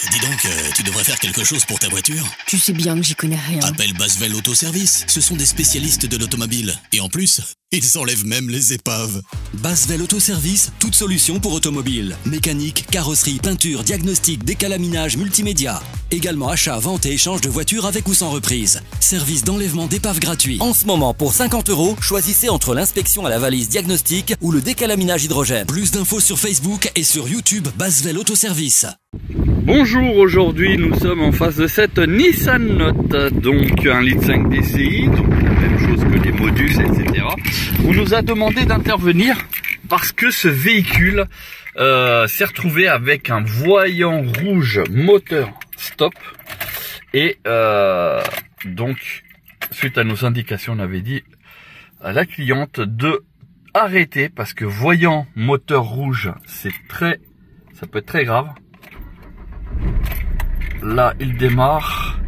Dis donc, tu devrais faire quelque chose pour ta voiture. Tu sais bien que j'y connais rien. Appelle Basvel Autoservice, ce sont des spécialistes de l'automobile. Et en plus, ils enlèvent même les épaves. Basvel Autoservice, toute solution pour automobile. Mécanique, carrosserie, peinture, diagnostic, décalaminage, multimédia. Également achat, vente et échange de voitures avec ou sans reprise. Service d'enlèvement d'épave gratuit. En ce moment, pour 50 €, choisissez entre l'inspection à la valise diagnostic ou le décalaminage hydrogène. Plus d'infos sur Facebook et sur YouTube Basvel Autoservice. Bonjour, aujourd'hui nous sommes en face de cette Nissan Note, donc 1,5 litre DCI, donc la même chose que les Modus, etc. On nous a demandé d'intervenir parce que ce véhicule s'est retrouvé avec un voyant rouge moteur stop et donc suite à nos indications on avait dit à la cliente de arrêter parce que voyant moteur rouge ça peut être très grave. Là, il démarre.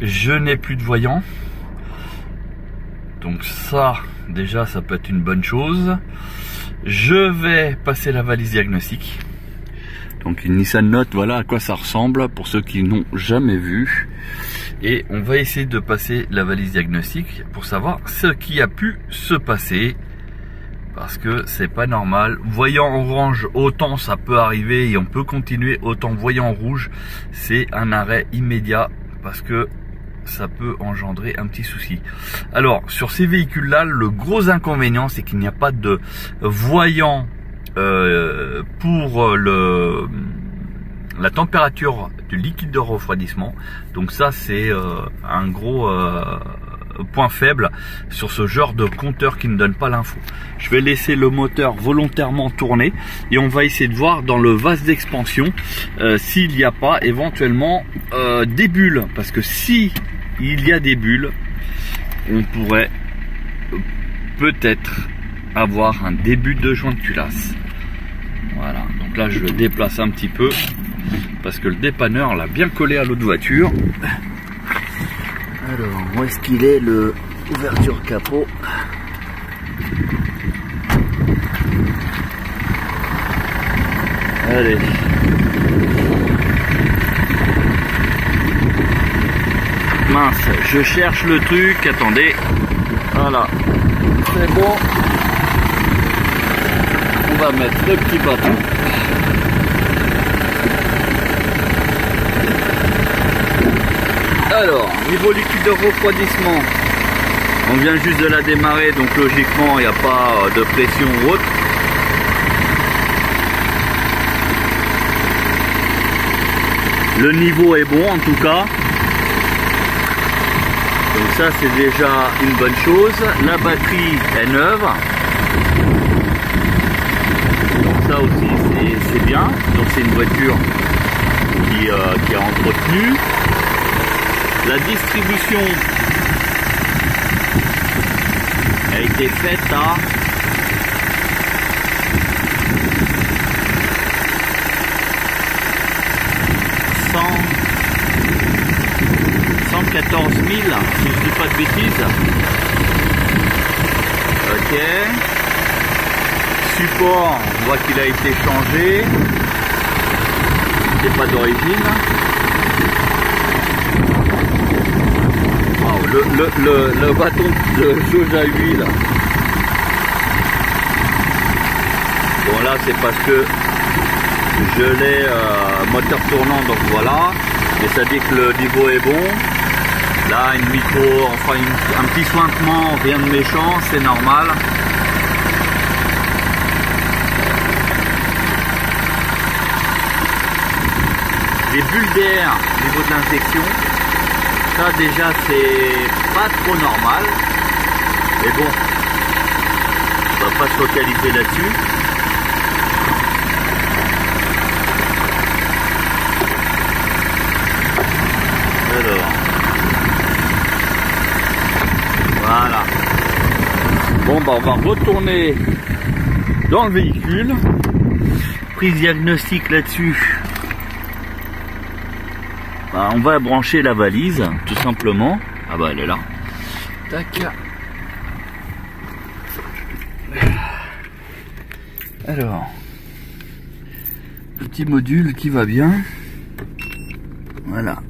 Je n'ai plus de voyant. Donc ça, déjà, ça peut être une bonne chose. Je vais passer la valise diagnostic. Donc une Nissan Note, voilà à quoi ça ressemble pour ceux qui n'ont jamais vu. Et on va essayer de passer la valise diagnostic pour savoir ce qui a pu se passer. Parce que c'est pas normal. Voyant orange, autant ça peut arriver et on peut continuer. Autant voyant rouge, c'est un arrêt immédiat parce que ça peut engendrer un petit souci. Alors sur ces véhicules là, le gros inconvénient c'est qu'il n'y a pas de voyant pour la température du liquide de refroidissement. Donc ça c'est un gros point faible sur ce genre de compteur qui ne donne pas l'info. Je vais laisser le moteur volontairement tourner et on va essayer de voir dans le vase d'expansion s'il n'y a pas éventuellement des bulles, parce que si il y a des bulles, on pourrait peut-être avoir un début de joint de culasse. Voilà, donc là je le déplace un petit peu parce que le dépanneur l'a bien collé à l'autre voiture. Alors, où est-ce qu'il est le ouverture capot? Allez. Mince, je cherche le truc, attendez. Voilà, c'est bon. On va mettre le petit bâton. Alors, niveau liquide de refroidissement, on vient juste de la démarrer, donc logiquement il n'y a pas de pression ou autre. Le niveau est bon en tout cas. Donc ça c'est déjà une bonne chose. La batterie est neuve. Donc ça aussi c'est bien. Donc c'est une voiture qui est entretenue. La distribution a été faite à 114 000, si je dis pas de bêtises. Ok. Support, on voit qu'il a été changé. C'est pas d'origine. Le bâton de jauge à huile. Bon là c'est parce que je l'ai moteur tournant, donc voilà. Et ça dit que le niveau est bon. Là une micro, enfin un petit sointement, rien de méchant, c'est normal. Les bulles d'air au niveau de l'injection. Ça déjà c'est pas trop normal, mais bon, on va pas se focaliser là-dessus. Alors, voilà. Bon bah on va retourner dans le véhicule, prise diagnostic là-dessus. Bah, on va brancher la valise, tout simplement. Ah bah elle est là. Tac. Alors, petit module qui va bien. Voilà.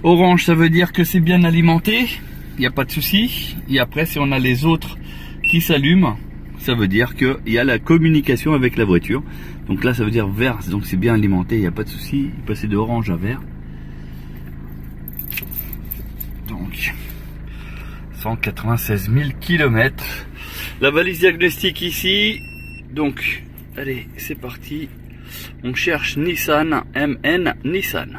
Orange, ça veut dire que c'est bien alimenté, il n'y a pas de souci. Et après, si on a les autres qui s'allument, ça veut dire qu'il y a la communication avec la voiture. Donc là, ça veut dire vert, donc c'est bien alimenté, il n'y a pas de souci. Passer de orange à vert. Donc, 196 000 km. La valise diagnostic ici. Donc, allez, c'est parti. On cherche Nissan, MN Nissan.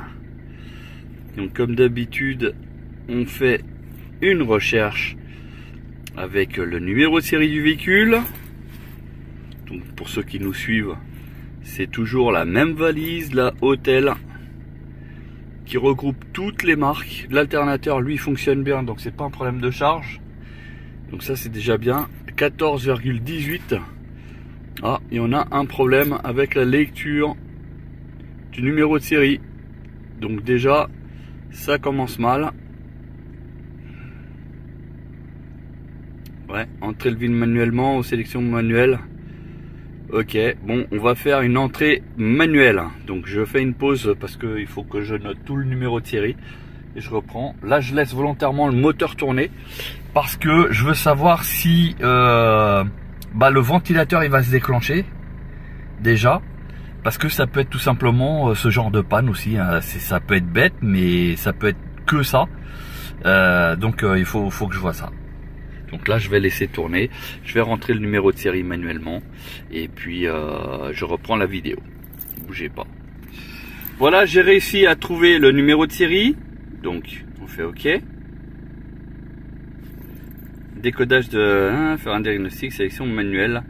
Donc comme d'habitude, on fait une recherche avec le numéro de série du véhicule. Donc pour ceux qui nous suivent, c'est toujours la même valise, la Hôtel, qui regroupe toutes les marques. L'alternateur, lui, fonctionne bien, donc c'est pas un problème de charge. Donc ça, c'est déjà bien. 14,18. Ah, et on a un problème avec la lecture du numéro de série. Donc déjà, ça commence mal. Ouais, entrer le VIN manuellement ou sélection manuelle. Ok, bon, on va faire une entrée manuelle. Donc je fais une pause parce qu'il faut que je note tout le numéro de série. Et je reprends. Là, je laisse volontairement le moteur tourner parce que je veux savoir si le ventilateur il va se déclencher déjà. Parce que ça peut être tout simplement ce genre de panne aussi. Hein. Ça peut être bête, mais ça peut être que ça. Donc il faut que je vois ça. Donc là, je vais laisser tourner. Je vais rentrer le numéro de série manuellement. Et puis, je reprends la vidéo. Bougez pas. Voilà, j'ai réussi à trouver le numéro de série. Donc, on fait OK. Décodage de... faire un diagnostic, sélection manuelle.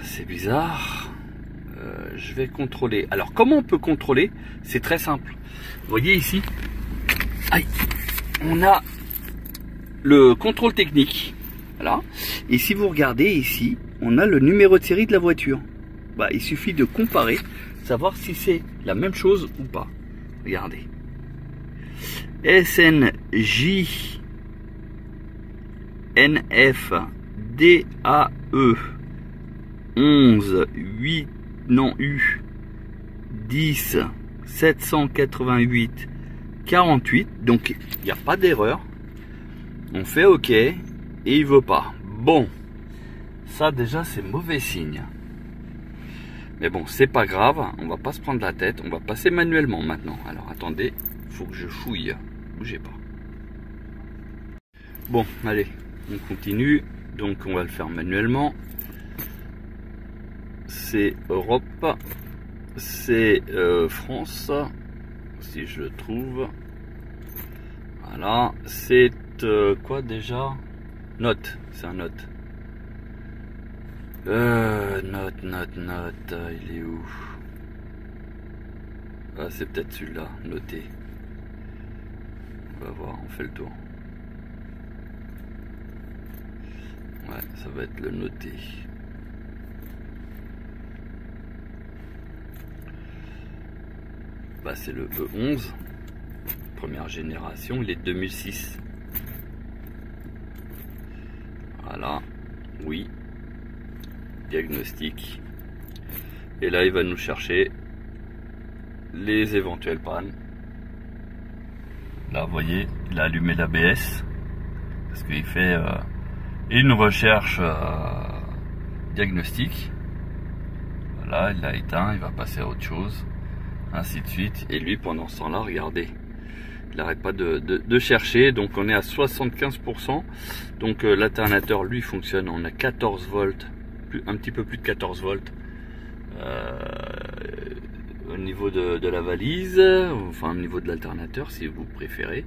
C'est bizarre. Je vais contrôler. Alors, comment on peut contrôler? C'est très simple. Vous voyez ici, aïe, on a le contrôle technique. Voilà. Et si vous regardez ici, on a le numéro de série de la voiture. Bah, il suffit de comparer, savoir si c'est la même chose ou pas. Regardez. SNJ NF DAE 11 8 non U 10 788 48. Donc il n'y a pas d'erreur. On fait OK et il veut pas. Bon, ça déjà c'est mauvais signe. Mais bon, c'est pas grave, on va pas se prendre la tête, on va passer manuellement maintenant. Alors attendez, faut que je fouille. Bougez pas. Bon, allez, on continue. Donc on va le faire manuellement. C'est Europe, c'est France, si je le trouve. Voilà, c'est quoi déjà? Note, c'est un note. Note, il est où? Ah, c'est peut-être celui-là, noté. On va voir, on fait le tour. Ouais, ça va être le noté. Bah, c'est le E11, première génération, il est de 2006. Voilà, oui. Diagnostic. Et là, il va nous chercher les éventuelles pannes. Là, vous voyez, il a allumé l'ABS parce qu'il fait une recherche diagnostique. Voilà, il l'a éteint, il va passer à autre chose, ainsi de suite. Et lui, pendant ce temps-là, regardez, il n'arrête pas de chercher. Donc, on est à 75%. Donc, l'alternateur, lui, fonctionne. On a 14 volts. Un petit peu plus de 14 volts au niveau de la valise, enfin au niveau de l'alternateur si vous préférez.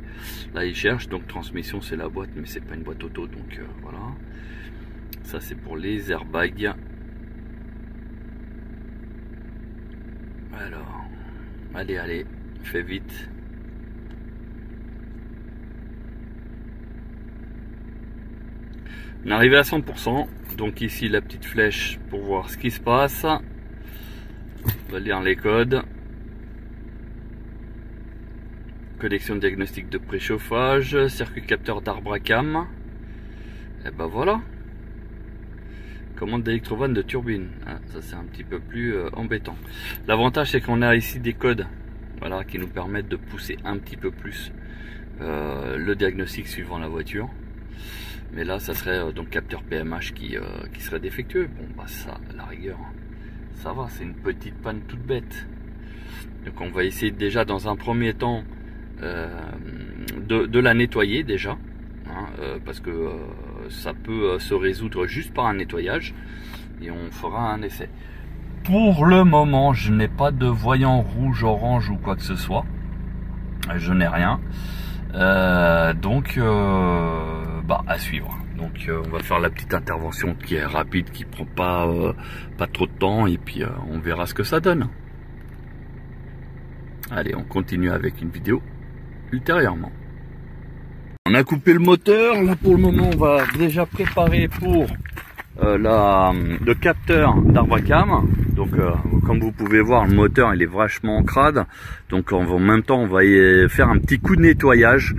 Là il cherche, donc transmission c'est la boîte, mais c'est pas une boîte auto, donc voilà. Ça c'est pour les airbags. Alors, allez, fais vite. On est arrivé à 100%, donc ici la petite flèche pour voir ce qui se passe. On va lire les codes. Connexion diagnostic de préchauffage, circuit capteur d'arbre à cam. Et ben voilà. commande d'électrovanne de turbine. Ah, ça c'est un petit peu plus embêtant. L'avantage c'est qu'on a ici des codes, voilà, qui nous permettent de pousser un petit peu plus le diagnostic suivant la voiture. Mais là ça serait donc capteur PMH qui serait défectueux. Bon bah ça, à la rigueur, ça va, c'est une petite panne toute bête. Donc on va essayer déjà dans un premier temps de la nettoyer déjà, hein, parce que ça peut se résoudre juste par un nettoyage, et on fera un essai. Pour le moment je n'ai pas de voyant rouge, orange ou quoi que ce soit, je n'ai rien, donc bah, à suivre. Donc on va faire la petite intervention qui est rapide, qui prend pas trop de temps, et puis on verra ce que ça donne. Allez, on continue avec une vidéo ultérieurement. On a coupé le moteur, là pour le moment on va déjà préparer pour le capteur d'Arbacam. Donc comme vous pouvez voir, le moteur il est vachement crade, donc en même temps on va y faire un petit coup de nettoyage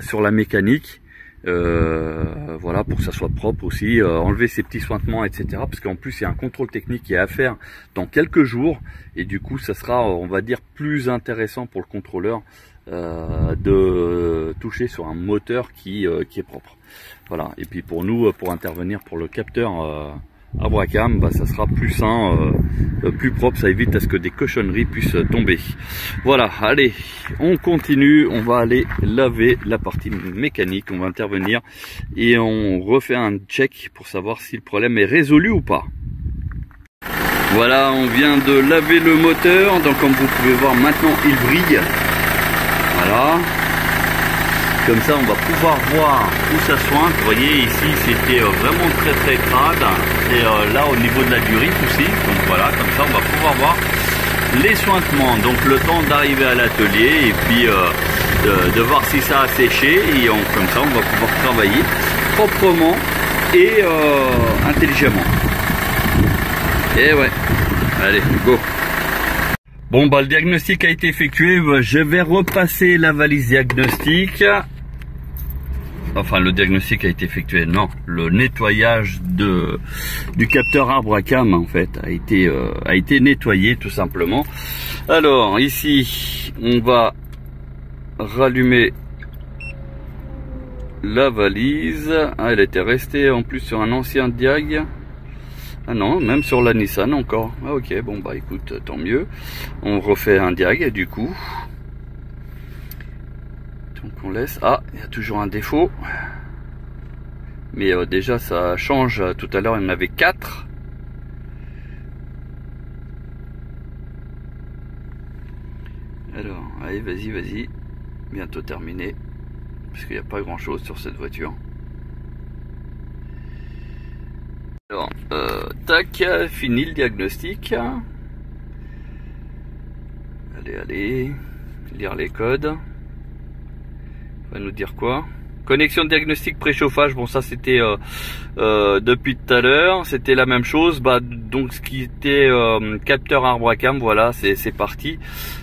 sur la mécanique. Voilà, pour que ça soit propre aussi, enlever ces petits sointements, etc. Parce qu'en plus il y a un contrôle technique qui est à faire dans quelques jours, et du coup ça sera, on va dire, plus intéressant pour le contrôleur de toucher sur un moteur qui est propre. Voilà, et puis pour nous, pour intervenir pour le capteur Arbacam, bah, ça sera plus sain, plus propre, ça évite à ce que des cochonneries puissent tomber. Voilà, allez, on continue, on va aller laver la partie mécanique, on va intervenir et on refait un check pour savoir si le problème est résolu ou pas. Voilà, on vient de laver le moteur, donc comme vous pouvez voir maintenant il brille. Voilà. Comme ça on va pouvoir voir où ça sointe. Vous voyez ici c'était vraiment très crade, et là au niveau de la durite aussi. Donc voilà, comme ça on va pouvoir voir les sointements, donc le temps d'arriver à l'atelier, et puis de voir si ça a séché, et comme ça on va pouvoir travailler proprement et intelligemment. Et ouais, allez, go. Bon bah le diagnostic a été effectué, je vais repasser la valise diagnostic. Enfin le diagnostic a été effectué, non, le nettoyage du capteur Arbacam en fait a été nettoyé tout simplement. Alors ici on va rallumer la valise. Ah, elle était restée en plus sur un ancien diag. Ah non, même sur la Nissan encore. Ah ok, bon bah écoute, tant mieux. On refait un diag du coup. Donc on laisse. Ah, il y a toujours un défaut. Mais déjà ça change. Tout à l'heure il y en avait 4. Alors, allez, vas-y. Bientôt terminé. Parce qu'il n'y a pas grand chose sur cette voiture. Alors, tac, fini le diagnostic. Allez, lire les codes. Va nous dire quoi? Connexion de diagnostic préchauffage, bon ça c'était depuis tout à l'heure, c'était la même chose. Bah donc ce qui était capteur Arbacam, voilà, c'est parti.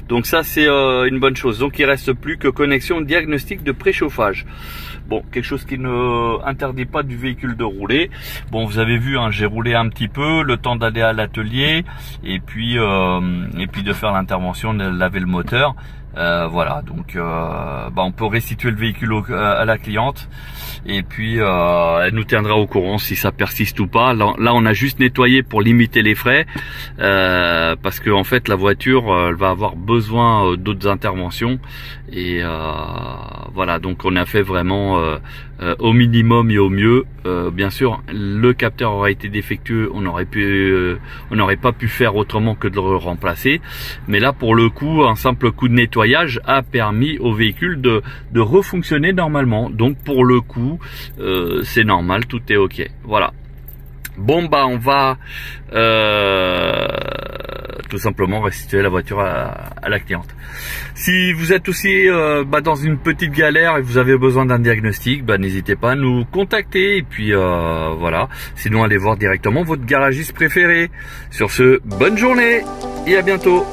Donc ça c'est une bonne chose. Donc il reste plus que connexion diagnostic de préchauffage. Bon, quelque chose qui ne interdit pas du véhicule de rouler. Bon, vous avez vu, hein, j'ai roulé un petit peu, le temps d'aller à l'atelier, et puis de faire l'intervention, de laver le moteur. Voilà, donc on peut restituer le véhicule à la cliente, et puis elle nous tiendra au courant si ça persiste ou pas. Là on a juste nettoyé pour limiter les frais, parce que en fait la voiture elle va avoir besoin d'autres interventions, et voilà, donc on a fait vraiment au minimum et au mieux. Bien sûr le capteur aurait été défectueux, on n'aurait pas pu faire autrement que de le remplacer, mais là pour le coup un simple coup de nettoyage a permis au véhicule de refonctionner normalement. Donc pour le coup c'est normal, tout est ok. Voilà. Bon bah on va tout simplement restituer la voiture à la cliente. Si vous êtes aussi dans une petite galère et vous avez besoin d'un diagnostic, n'hésitez pas à nous contacter, et puis voilà, sinon allez voir directement votre garagiste préféré. Sur ce, bonne journée et à bientôt.